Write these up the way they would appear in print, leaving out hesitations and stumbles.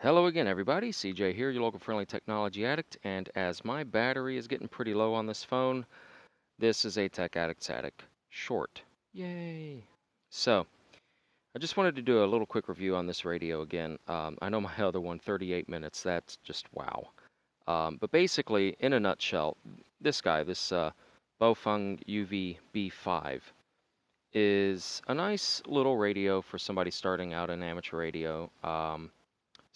Hello again, everybody. CJ here, your local friendly technology addict. And as my battery is getting pretty low on this phone, this is a Tech Addict's Attic short. Yay! So, I just wanted to do a little quick review on this radio again. I know my other one, 38 minutes, that's just wow. But basically, in a nutshell, this guy, this Baofeng UV-B5, is a nice little radio for somebody starting out in amateur radio.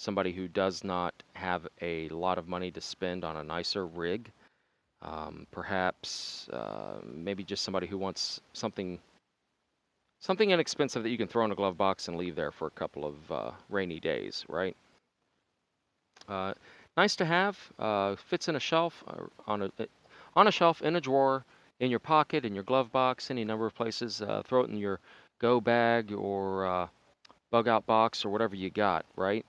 Somebody who does not have a lot of money to spend on a nicer rig. Perhaps maybe just somebody who wants something inexpensive that you can throw in a glove box and leave there for a couple of rainy days, right? Uh, Nice to have. Fits in a shelf, on a shelf, in a drawer, in your pocket, in your glove box, any number of places. Throw it in your go bag or bug out box or whatever you got, right?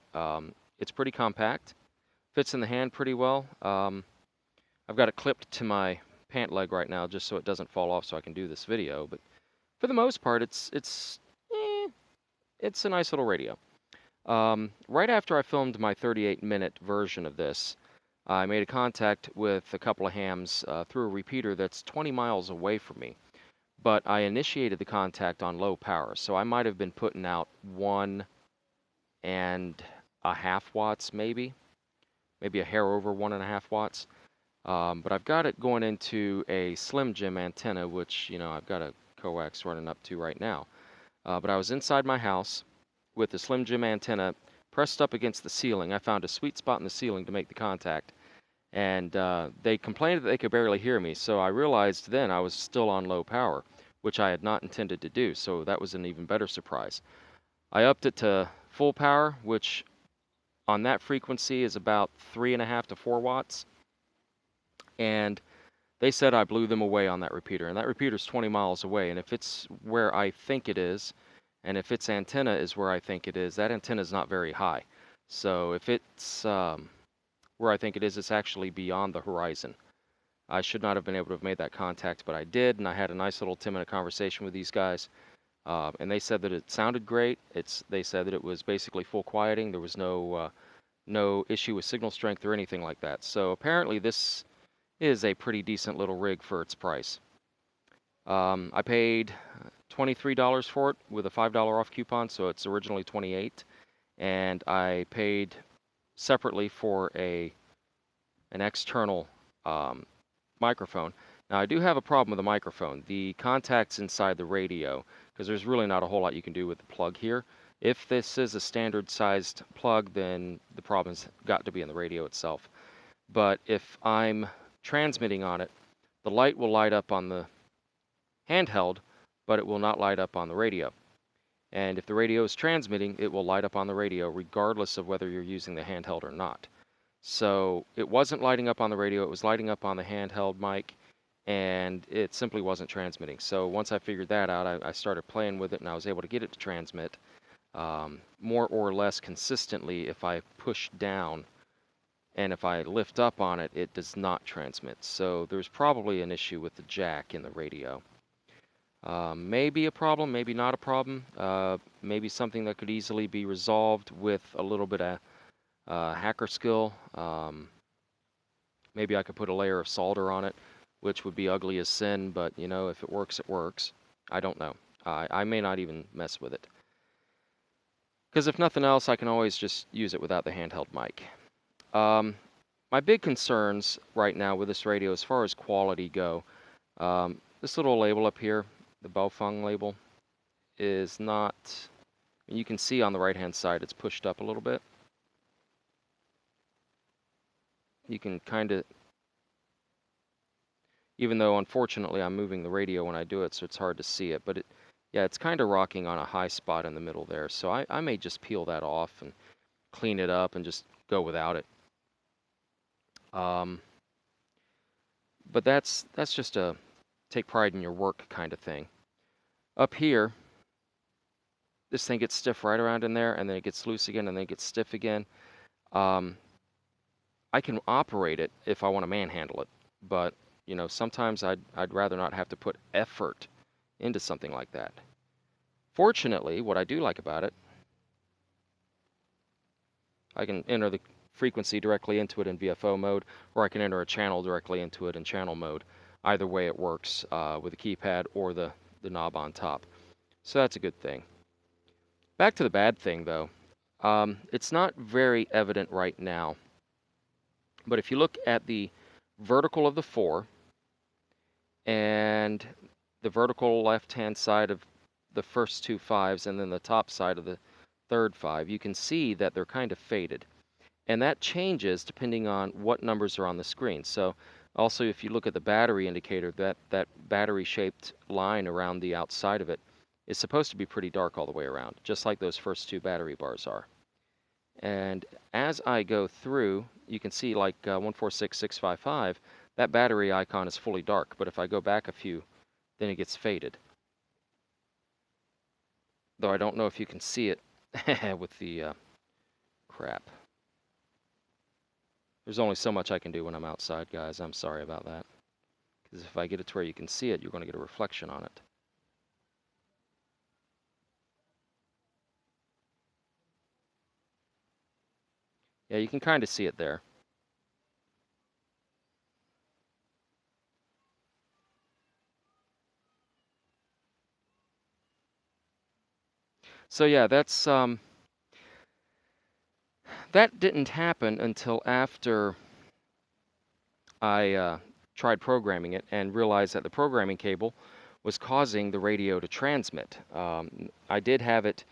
It's pretty compact, fits in the hand pretty well. I've got it clipped to my pant leg right now just so it doesn't fall off so I can do this video, but for the most part, it's a nice little radio. Right after I filmed my 38-minute version of this, I made a contact with a couple of hams through a repeater that's 20 miles away from me. But I initiated the contact on low power, so I might have been putting out 1.5 watts, maybe a hair over 1.5 watts. But I've got it going into a Slim Jim antenna, which I've got a coax running up to right now. But I was inside my house with the Slim Jim antenna pressed up against the ceiling. I found a sweet spot in the ceiling to make the contact. And they complained that they could barely hear me, so I realized then I was still on low power, which I had not intended to do, so that was an even better surprise. I upped it to full power, which on that frequency is about 3.5 to 4 watts, and they said I blew them away on that repeater, and that repeater's 20 miles away, and if it's where I think it is, and if its antenna is where I think it is, that antenna is not very high. So if it's where I think it is, it's actually beyond the horizon. I should not have been able to have made that contact, but I did, and I had a nice little 10-minute conversation with these guys, and they said that it sounded great. They said that it was basically full quieting. There was no issue with signal strength or anything like that. So apparently this is a pretty decent little rig for its price. I paid $23 for it with a $5 off coupon, so it's originally $28, and I paid separately for an external microphone. Now I do have a problem with the microphone. The contact's inside the radio, because there's really not a whole lot you can do with the plug here. If this is a standard sized plug, then the problem's got to be in the radio itself. But if I'm transmitting on it, the light will light up on the handheld, but it will not light up on the radio. And if the radio is transmitting, it will light up on the radio regardless of whether you're using the handheld or not. So it wasn't lighting up on the radio, it was lighting up on the handheld mic, and it simply wasn't transmitting. So once I figured that out, I started playing with it, and I was able to get it to transmit more or less consistently. If I push down and if I lift up on it, it does not transmit. So there's probably an issue with the jack in the radio. Maybe a problem, maybe not a problem. Maybe something that could easily be resolved with a little bit of hacker skill. Maybe I could put a layer of solder on it, which would be ugly as sin, but if it works, it works. I don't know. I may not even mess with it. Because if nothing else, I can always just use it without the handheld mic. My big concerns right now with this radio, as far as quality go, this little label up here, the Baofeng label, is not, you can see on the right-hand side, it's pushed up a little bit. You can kind of, even though unfortunately I'm moving the radio when I do it, so it's hard to see it, but yeah, it's kind of rocking on a high spot in the middle there. So I may just peel that off and clean it up and just go without it. But that's just a take pride in your work kind of thing. Up here, this thing gets stiff right around in there, and then it gets loose again, and then it gets stiff again. I can operate it if I want to manhandle it, but sometimes I'd rather not have to put effort into something like that. Fortunately, what I do like about it I can enter the frequency directly into it in VFO mode, or I can enter a channel directly into it in channel mode. Either way it works with the keypad or the knob on top. So that's a good thing. Back to the bad thing though. It's not very evident right now, but if you look at the vertical of the 4 and the vertical left-hand side of the first 2 5s and then the top side of the third 5, you can see that they're kind of faded. And that changes depending on what numbers are on the screen. So also if you look at the battery indicator, that battery-shaped line around the outside of it is supposed to be pretty dark all the way around, just like those first 2 battery bars are. And as I go through, you can see like 146655, that battery icon is fully dark, but if I go back a few, then it gets faded. Though I don't know if you can see it with the crap. There's only so much I can do when I'm outside, guys. I'm sorry about that. Because if I get it to where you can see it, you're going to get a reflection on it. Yeah, you can kind of see it there. So yeah, that didn't happen until after I tried programming it and realized that the programming cable was causing the radio to transmit. I did have it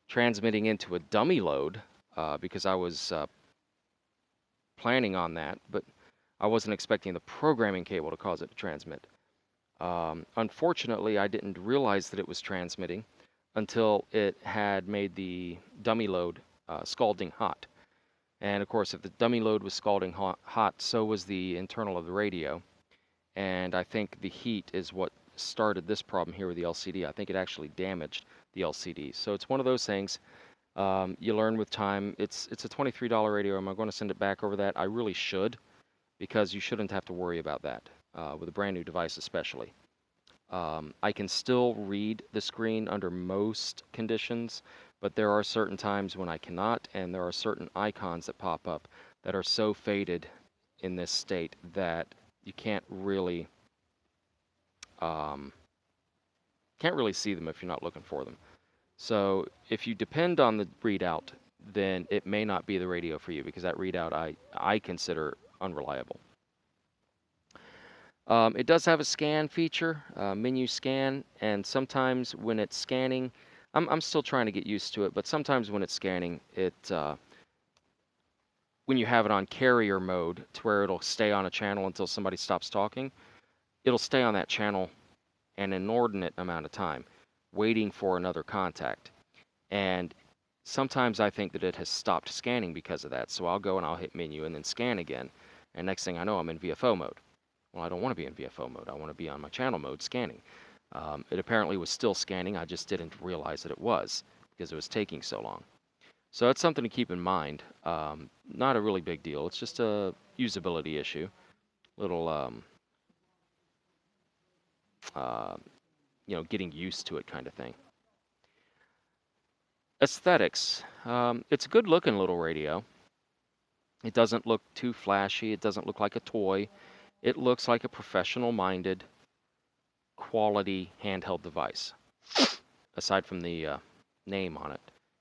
transmitting into a dummy load because I was planning on that, but I wasn't expecting the programming cable to cause it to transmit. Unfortunately, I didn't realize that it was transmitting until it had made the dummy load scalding hot. And of course, if the dummy load was scalding hot, so was the internal of the radio. And I think the heat is what started this problem here with the LCD. I think it actually damaged the LCD. So it's one of those things you learn with time. It's a $23 radio. Am I going to send it back over that? I really should, because you shouldn't have to worry about that with a brand new device especially. I can still read the screen under most conditions, but there are certain times when I cannot, and there are certain icons that pop up that are so faded in this state that you can't really see them if you're not looking for them. So if you depend on the readout, then it may not be the radio for you, because that readout I consider unreliable. It does have a scan feature, menu scan, and sometimes when it's scanning, I'm still trying to get used to it, but sometimes when it's scanning, when you have it on carrier mode to where it'll stay on a channel until somebody stops talking, it'll stay on that channel an inordinate amount of time, waiting for another contact. And sometimes I think that it has stopped scanning because of that, so I'll go and I'll hit menu and then scan again, and next thing I know, I'm in VFO mode. Well, I don't want to be in VFO mode. I want to be on my channel mode scanning. It apparently was still scanning. I just didn't realize that it was because it was taking so long. So that's something to keep in mind. Not a really big deal. It's just a usability issue. Little, getting used to it kind of thing. Aesthetics. It's a good looking little radio. It doesn't look too flashy. It doesn't look like a toy. It looks like a professional-minded, quality handheld device, aside from the name on it.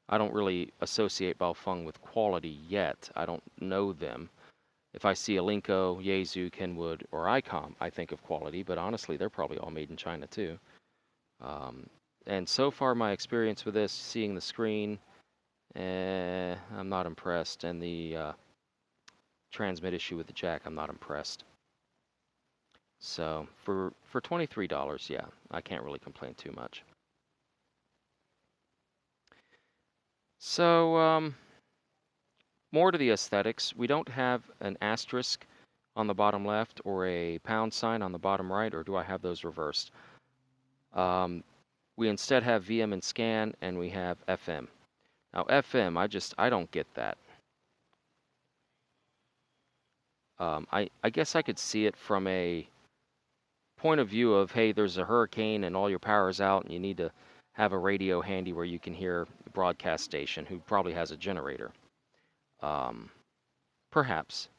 I don't really associate Baofeng with quality yet. I don't know them. If I see a Linko, Yaesu, Kenwood, or Icom, I think of quality, but honestly, they're probably all made in China too. And so far, my experience with this, seeing the screen, I'm not impressed. And the transmit issue with the jack, I'm not impressed. So for $23, yeah, I can't really complain too much. So more to the aesthetics. We don't have an asterisk on the bottom left or a pound sign on the bottom right, or do I have those reversed? We instead have VM and scan, and we have FM. Now FM, I don't get that. I guess I could see it from a point of view of, hey, there's a hurricane and all your power is out and you need to have a radio handy where you can hear the broadcast station who probably has a generator. Perhaps.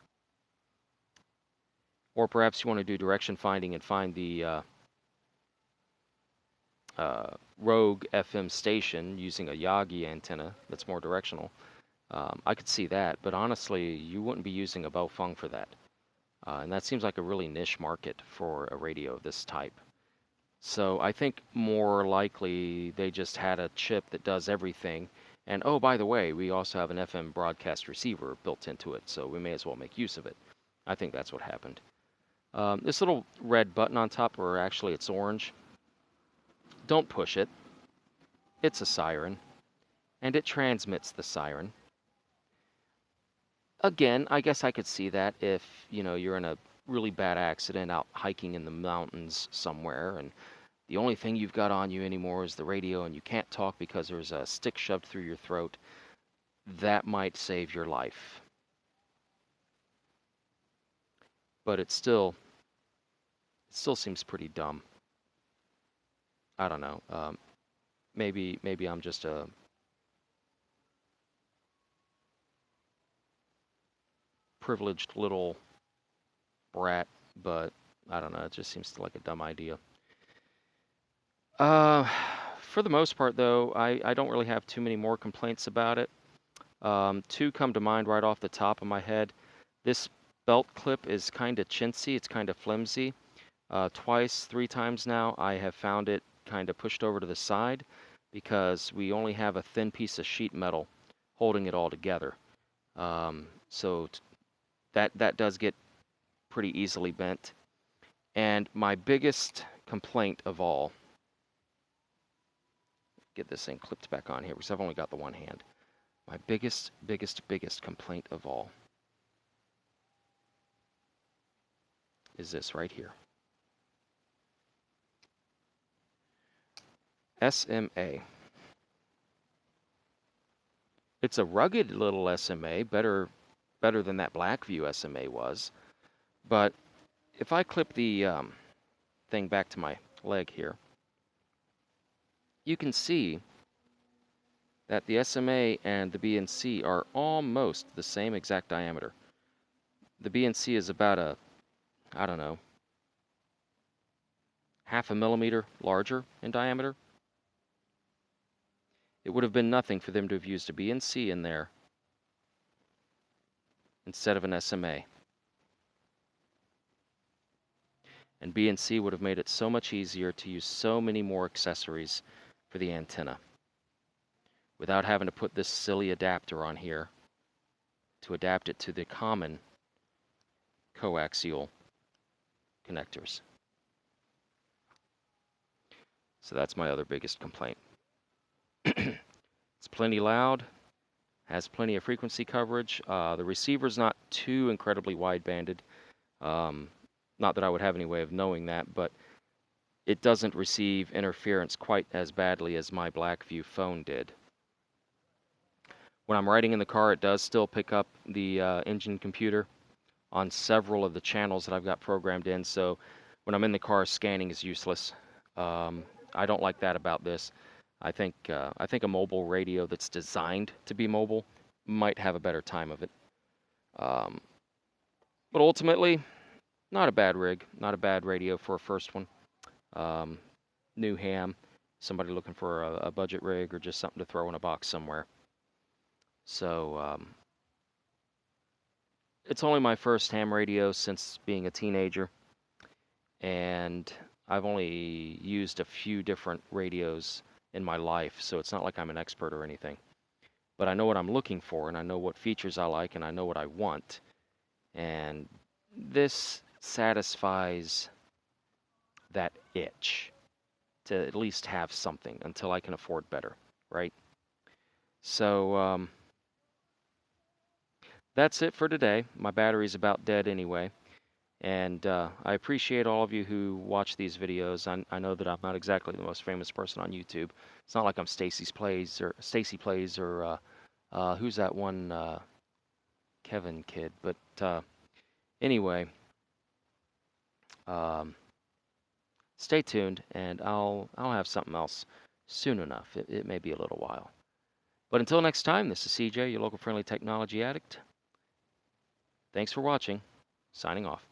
Or perhaps you want to do direction finding and find the rogue FM station using a Yagi antenna that's more directional. I could see that, but honestly, you wouldn't be using a Baofeng for that. And that seems like a really niche market for a radio of this type. So I think more likely they just had a chip that does everything. And oh, by the way, we also have an FM broadcast receiver built into it, so we may as well make use of it. I think that's what happened. This little red button on top, or actually it's orange, don't push it. It's a siren, and it transmits the siren. Again, I guess I could see that if, you're in a really bad accident out hiking in the mountains somewhere, and the only thing you've got on you anymore is the radio, and you can't talk because there's a stick shoved through your throat. That might save your life. But it still seems pretty dumb. I don't know. Maybe I'm just a privileged little brat, but I don't know. It just seems like a dumb idea. For the most part, though, I don't really have too many more complaints about it. Two come to mind right off the top of my head. This belt clip is kind of chintzy. It's kind of flimsy. Twice, 3 times now, I have found it kind of pushed over to the side because we only have a thin piece of sheet metal holding it all together. So that does get pretty easily bent. And my biggest complaint of all, get this thing clipped back on here because I've only got the one hand. My biggest complaint of all is this right here. SMA. It's a rugged little SMA, better than that Blackview SMA was. But if I clip the thing back to my leg here, you can see that the SMA and the BNC are almost the same exact diameter. The BNC is about I don't know, 1/2 millimeter larger in diameter. It would have been nothing for them to have used a BNC in there instead of an SMA. And BNC would have made it so much easier to use so many more accessories for the antenna without having to put this silly adapter on here to adapt it to the common coaxial connectors. So that's my other biggest complaint. It's plenty loud, has plenty of frequency coverage. The receiver's not too incredibly wide-banded. Not that I would have any way of knowing that, but it doesn't receive interference quite as badly as my Blackview phone did. When I'm riding in the car, it does still pick up the engine computer on several of the channels that I've got programmed in, so when I'm in the car, scanning is useless. I don't like that about this. I think a mobile radio that's designed to be mobile might have a better time of it. But ultimately, not a bad rig, not a bad radio for a first one. New ham, somebody looking for a budget rig or just something to throw in a box somewhere. So it's only my first ham radio since being a teenager, and I've only used a few different radios in my life, so it's not like I'm an expert or anything. But I know what I'm looking for, and I know what features I like, and I know what I want. And this satisfies that itch to at least have something until I can afford better, right? So that's it for today. My battery's about dead anyway. And I appreciate all of you who watch these videos. I know that I'm not exactly the most famous person on YouTube. It's not like I'm Stacy Plays or who's that one Kevin kid. But anyway, stay tuned, and I'll have something else soon enough. It may be a little while. But until next time, this is CJ, your local friendly technology addict. Thanks for watching. Signing off.